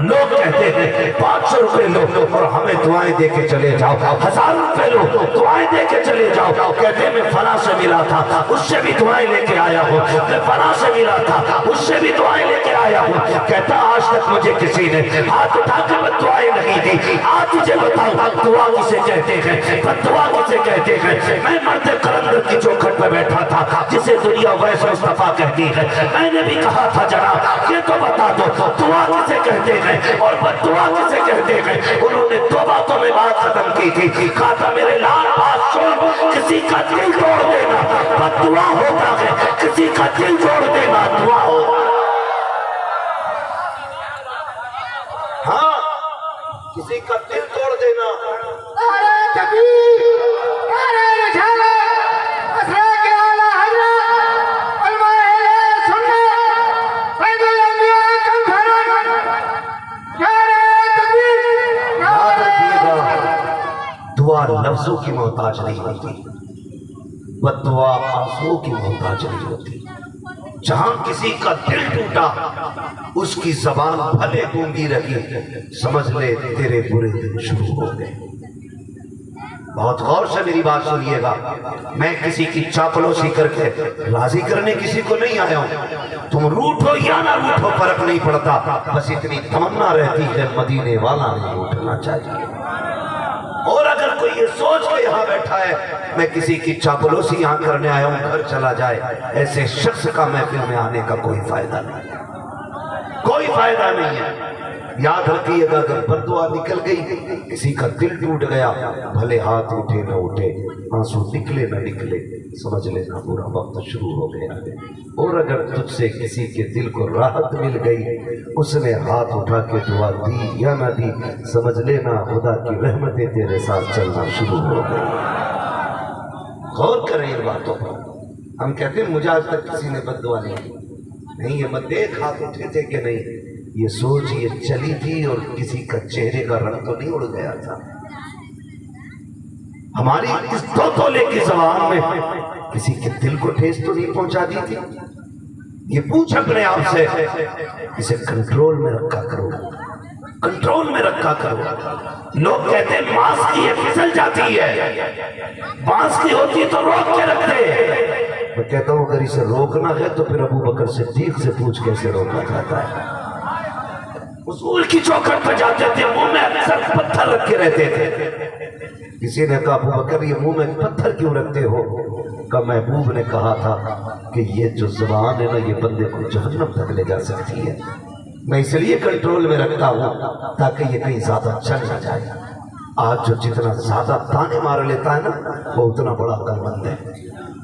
لوگ کہتے ہیں 500 روپے لو اور ہمیں دعائیں دے کے چلے جاؤ، 1000 روپے لو دعائیں دے کے چلے جاؤ، کہتے ہیں میں فلاں سے ملا تھا اس سے بھی دعائیں لے کے آیا ہوں، میں فلاں سے ملا تھا اس سے بھی دعائیں لے کے آیا ہوں، کہتا آج تک مجھے کسی نے ہاتھ اٹھا کے بد دعائیں نہیں دی، آج مجھے بتاؤ دعا کسے کہتے ہیں، بد دعا کسے کہتے ہیں؟ میں مرد قلندر کی چوکھٹ پہ بیٹھا تھا جسے دنیا ویس مصطفیٰ کہتی ہے، میں نے بھی کہا تھا جناب یہ تو بتا دو دعا کسے کہتے ہیں اور بد دعا کسے کہتے ہیں؟ انہوں نے دو باتوں میں بات ختم کی تھی، کہا تھا میرے لال بات سن، کسی کا دل توڑ دینا بد دعا ہوتا ہے، کسی کا دل توڑ دینا دعا ہوتا ہے۔ ہاں کسی کا دل توڑ دینا نعرہ تکبیر، نعرہ رسالت، اسرار کے اعلیٰ حضرت علماء اہل سنت سید الانبیاء کم فرق، نعرہ تکبیر، یاد رکھیے گا دعا لفظوں کی محتاج نہیں ہوتی، بد دعا آنسوؤں کی محتاج نہیں ہوتی۔ جہاں کسی کا دل ٹوٹا اس کی زبان بھلے گونگی رہی، سمجھ لے تیرے برے دن شروع ہو گئے۔ بہت غور سے میری بات سنیے گا، میں کسی کی چاپلوسی کر کے راضی کرنے کسی کو نہیں آیا ہوں، تم روٹھو یا نہ روٹھو فرق نہیں پڑتا، بس اتنی تمنا رہتی ہے مدینے والا نہیں روٹھنا چاہیے۔ اور اگر کوئی یہ سوچ کے یہاں بیٹھا ہے میں کسی کی چاپلوسی یہاں کرنے آیا ہوں گھر چلا جائے، ایسے شخص کا محفل میں آنے کا کوئی فائدہ نہیں ہے، کوئی فائدہ نہیں ہے۔ یاد رکھیے گا اگر بددعا نکل گئی کسی کا دل ٹوٹ گیا، بھلے ہاتھ اٹھے نہ اٹھے، آنسو نکلے نہ نکلے، سمجھ لینا برا وقت شروع ہو گیا۔ اور اگر تجھ سے کسی کے دل کو راحت مل گئی، اس نے ہاتھ اٹھا کے دعا دی یا نہ دی، سمجھ لینا خدا کی رحمتیں تیرے ساتھ چلنا شروع ہو گئی۔ غور کریں ان باتوں پر۔ ہم کہتے ہیں مجھے آج تک کسی نے بد دعا نہیں، یہ مت دیکھ ہاتھ اٹھے تھے کہ نہیں، یہ سوچ یہ چلی تھی اور کسی کا چہرے کا رنگ تو نہیں اڑ گیا تھا۔ ہماری اس دو تولے کی زبان میں کسی کے دل کو ٹھیس تو نہیں پہنچا دی تھی؟ یہ پوچھ اپنے آپ سے، اسے کنٹرول میں رکھا کرو، کنٹرول میں رکھا کرو۔ لوگ کہتے ہیں بانس کی یہ پھسل جاتی ہے، بانس کی ہوتی تو روک کے رکھ دے۔ میں کہتا ہوں اگر اسے روکنا ہے تو پھر ابو بکر صدیق سے پوچھ کیسے روکا جاتا ہے۔ حضور کی چوکھٹ پہ جاتے تھے منہ میں اکثر پتھر رکھے رہتے تھے۔ کسی نے کہا ابو بکر یہ منہ میں پتھر کیوں رکھتے ہو؟ کہ محبوب نے کہا تھا کہ یہ جو زبان ہے نا یہ بندے کو جہنم تک لے جا سکتی ہے، میں اس لیے کنٹرول میں رکھتا ہوں تاکہ یہ کہیں زیادہ چل نہ جائے۔ آج جو جتنا زیادہ تانے مار لیتا ہے نا وہ اتنا بڑا عقلمند ہے،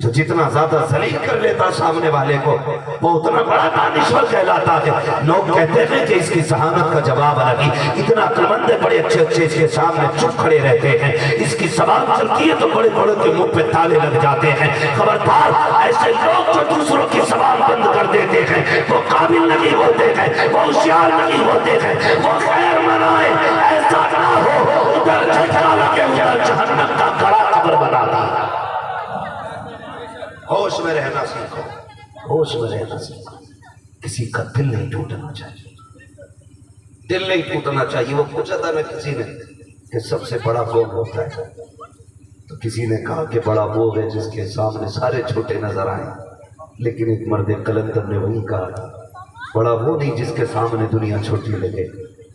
جو جتنا زیادہ ذلیل کر لیتا سامنے والے کو وہ اتنا بڑا دانشور کہلاتا ہے۔ لوگ کہتے ہیں کہ اس کی ذہانت کا جواب الگ، اتنا عقلمند ہے، بڑے اچھے اچھے اس کے سامنے چپ کھڑے رہتے ہیں، اس کی زبان چلتی ہے تو بڑے بڑے کے منہ پہ تالے لگ جاتے ہیں۔ خبردار ایسے لوگ جو دوسروں کی زبان بند کر دیتے ہیں وہ قابل نہیں ہوتے ہیں، وہ ہوشیار نہیں ہوتے ہیں، وہ خیر منائے ایسا نہ ہو ادھر جھٹکا لگے ادھر جہنم کا گڑا قبر بنا دی۔ ہوش میں رہنا سیکھو، ہوش میں رہنا سیکھو۔ کسی کا دل نہیں ٹوٹنا چاہیے، دل نہیں ٹوٹنا چاہیے۔ وہ پوچھا تھا نا کسی نے کہ سب سے بڑا وہ ہوتا ہے، تو کسی نے کہا کہ بڑا وہ ہے جس کے سامنے سارے چھوٹے نظر آئیں، لیکن ایک مرد قلندر نے وہی کہا بڑا وہ نہیں جس کے سامنے دنیا چھوٹی لگے،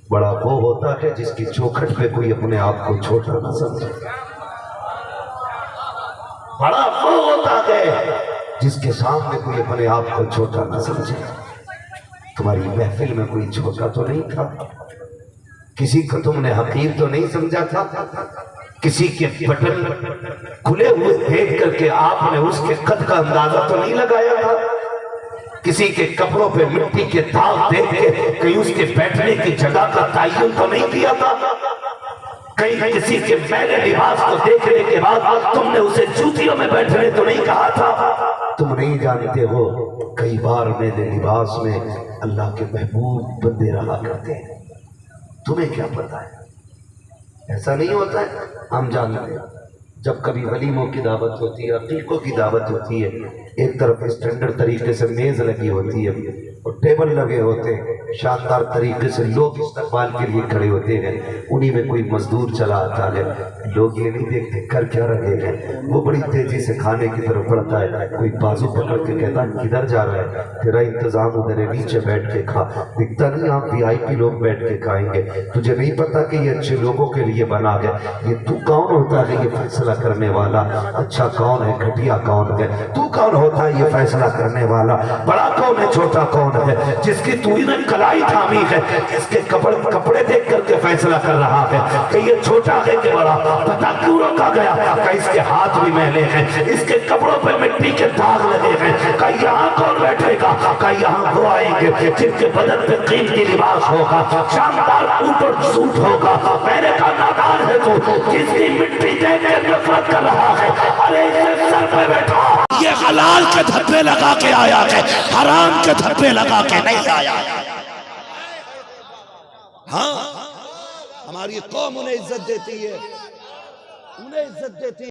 بڑا وہ ہوتا ہے جس کی چوکھٹ پہ کوئی اپنے آپ کو چھوٹا نہ سمجھے۔ بڑا وہ ہوتا ہے جس کے سامنے کوئی اپنے آپ کو چھوٹا نہ سمجھے۔ تمہاری محفل میں کوئی چھوٹا تو نہیں تھا، کسی کو تم نے حقیر تو نہیں سمجھا تھا، کسی کے بٹن کھلے ہوئے دیکھ کر کے آپ نے اس کے قد کا اندازہ تو نہیں لگایا تھا، کسی کے کپڑوں پہ مٹی کے داغ دیکھ کے کہیں اس کے بیٹھنے کی جگہ کا تعین تو نہیں کیا تھا، کہیں کسی کے میلے لباس کو دیکھنے کے بعد تم نے اسے جوتیوں میں بیٹھنے تو نہیں کہا تھا۔ تم نہیں جانتے ہو کئی بار میلے لباس میں اللہ کے محبوب بندے رہا کرتے ہیں، تمہیں کیا پتا ہے؟ ایسا نہیں ہوتا ہے، ہم جانتے ہیں جب کبھی ولیموں کی دعوت ہوتی ہے، عقیقوں کی دعوت ہوتی ہے، ایک طرف اسٹینڈرڈ طریقے سے میز لگی ہوتی ہے اور ٹیبل لگے ہوتے ہیں، شاندار طریقے سے لوگ استقبال کے لیے کھڑے ہوتے ہیں، انہی میں کوئی مزدور چلا آتا ہے، لوگ یہ نہیں دیکھتے کر کیا رہے ہیں، وہ بڑی تیزی سے کھانے کی طرف بڑھتا ہے، کوئی بازو پکڑ کے کہتا ہے کدھر جا رہا ہے، تیرا انتظام ادھر ہے، نیچے بیٹھ کے کھا، دکھتا نہیں آپ وی آئی پی لوگ بیٹھ کے کھائیں گے، تجھے نہیں پتا کہ یہ اچھے لوگوں کے لیے بنا ہے، یہ تو کون ہوتا ہے یہ فیصلہ کرنے والا، اچھا کون ہے گھٹیا کون ہے، تو کون ہوتا ہے یہ فیصلہ کرنے والا، بڑا کون ہے چھوٹا کون ہے، جس کی تو ہی نے کلائی تھامی ہے، اس کے کپڑے دیکھ کر کے فیصلہ کر رہا ہے کہ یہ چھوٹا ہے کہ بڑا، پتہ کیوں روکا گیا کہ اس کے ہاتھ بھی میلے ہیں، اس کے کپڑوں پہ مٹی کے داغ لگے ہیں، کہ یہاں کون بیٹھے گا، کہ یہاں وہ آئیں گے جن کے بدن پہ قیمتی لباس ہوگا، شاندار اوٹ اور سوٹ ہوگا، میں نے کہا نادان ہے تو جس کی مٹی دیکھ کے نفرت کر رہا ہے، ارے یہ سر پہ بیٹھا یہ حلال کے دھبے لگا کے آیا ہے، حرام کے دھبے لگا کے نہیں آیا۔ ہاں ہماری قوم انہیں عزت دیتی ہے، انہیں عزت دیتی ہے۔